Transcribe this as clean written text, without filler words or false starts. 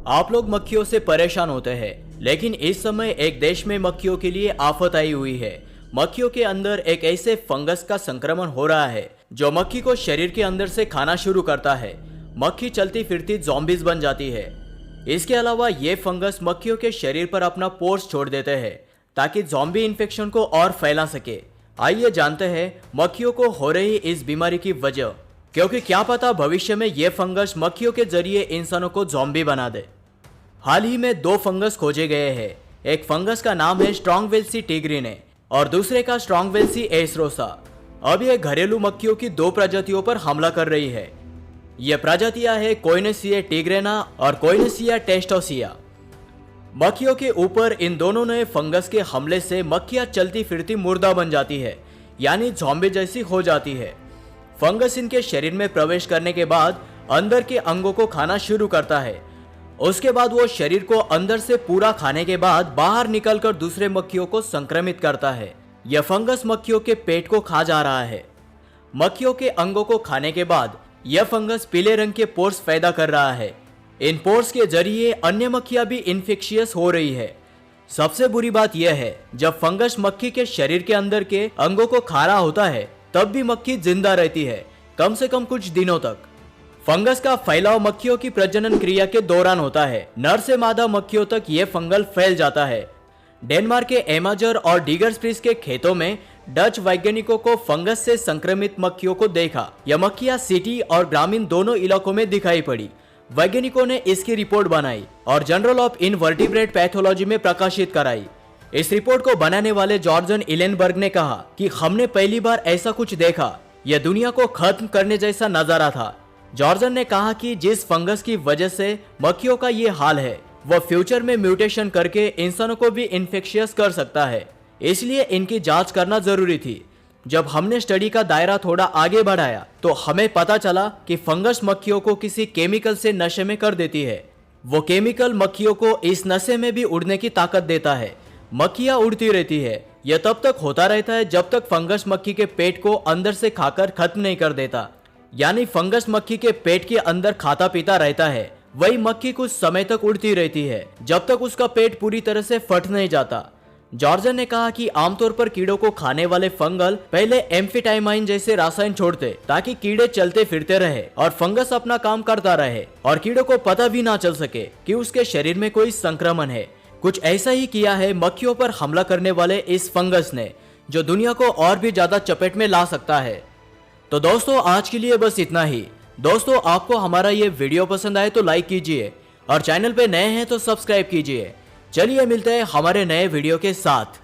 आप लोग मक्खियों से परेशान होते हैं, लेकिन इस समय एक देश में मक्खियों के लिए आफत आई हुई है। मक्खियों के अंदर एक ऐसे फंगस का संक्रमण हो रहा है जो मक्खी को शरीर के अंदर से खाना शुरू करता है। मक्खी चलती फिरती ज़ॉम्बीज बन जाती है। इसके अलावा ये फंगस मक्खियों के शरीर पर अपना पोर्स छोड़ देते हैं ताकि ज़ॉम्बी इन्फेक्शन को और फैला सके। आइए जानते हैं मक्खियों को हो रही इस बीमारी की वजह, क्योंकि क्या पता भविष्य में ये फंगस मक्खियों के जरिए इंसानों को ज़ॉम्बी बना दे। हाल ही में 2 फंगस खोजे गए हैं। एक फंगस का नाम है स्ट्रॉन्गवेल्सी टिग्रिने और दूसरे का स्ट्रॉन्गवेल्सी एसरोसा। अब यह घरेलू मक्खियों की 2 प्रजातियों पर हमला कर रही है। ये प्रजातियां है कोइनेसिया टिग्रेना और कोइनेसिया टेस्टोसिया। मक्खियों के ऊपर इन दोनों नए फंगस के हमले से मक्खियां चलती फिरती मुर्दा बन जाती है, यानी ज़ॉम्बी जैसी हो जाती है। फंगस इनके शरीर में प्रवेश करने के बाद अंदर के अंगों को खाना शुरू करता है। उसके बाद वो शरीर को अंदर से पूरा खाने के बाद बाहर निकलकर दूसरे मक्खियों को संक्रमित करता है। यह फंगस मक्खियों के पेट को खा जा रहा है। मक्खियों के अंगों को खाने के बाद यह फंगस पीले रंग के पोर्स पैदा कर रहा है। इन पोर्स के जरिए अन्य मक्खियां भी इन्फेक्शियस हो रही है। सबसे बुरी बात यह है, जब फंगस मक्खी के शरीर के अंदर के अंगों को खा रहा होता है तब भी मक्खी जिंदा रहती है, कम से कम कुछ दिनों तक। फंगस का फैलाव मक्खियों की प्रजनन क्रिया के दौरान होता है। नर से मादा मक्खियों तक यह फंगल फैल जाता है। डेनमार्क के एमाजर और डीगरस्प्रीस के खेतों में डच वैज्ञानिकों को फंगस से संक्रमित मक्खियों को देखा। यह मक्खियां सिटी और ग्रामीण दोनों इलाकों में दिखाई पड़ी। वैज्ञानिकों ने इसकी रिपोर्ट बनाई और जर्नल ऑफ इनवर्टिब्रेट पैथोलॉजी में प्रकाशित कराई। इस रिपोर्ट को बनाने वाले जॉर्जन इलेनबर्ग ने कहा कि हमने पहली बार ऐसा कुछ देखा। यह दुनिया को खत्म करने जैसा नजारा था। जॉर्जन ने कहा कि जिस फंगस की वजह से मक्खियों का ये हाल है, वह फ्यूचर में म्यूटेशन करके इंसानों को भी इन्फेक्शियस कर सकता है, इसलिए इनकी जांच करना जरूरी थी। जब हमने स्टडी का दायरा थोड़ा आगे बढ़ाया तो हमें पता चला कि फंगस मक्खियों को किसी केमिकल से नशे में कर देती है। वो केमिकल मक्खियों को इस नशे में भी उड़ने की ताकत देता है। मक्खियां उड़ती रहती है। यह तब तक होता रहता है जब तक फंगस मक्खी के पेट को अंदर से खाकर खत्म नहीं कर देता। यानी फंगस मक्खी के पेट के अंदर खाता पीता रहता है। वही मक्खी कुछ समय तक उड़ती रहती है जब तक उसका पेट पूरी तरह से फट नहीं जाता। जॉर्जन ने कहा कि आमतौर पर कीड़ों को खाने वाले फंगल पहले एम्फीटाइमाइन जैसे रासायन छोड़ते ताकि कीड़े चलते फिरते रहे और फंगस अपना काम करता रहे और कीड़ों को पता भी ना चल सके कि उसके शरीर में कोई संक्रमण है। कुछ ऐसा ही किया है मक्खियों पर हमला करने वाले इस फंगस ने, जो दुनिया को और भी ज्यादा चपेट में ला सकता है। तो दोस्तों, आज के लिए बस इतना ही। दोस्तों, आपको हमारा ये वीडियो पसंद आए तो लाइक कीजिए और चैनल पे नए हैं तो सब्सक्राइब कीजिए। चलिए मिलते हैं हमारे नए वीडियो के साथ।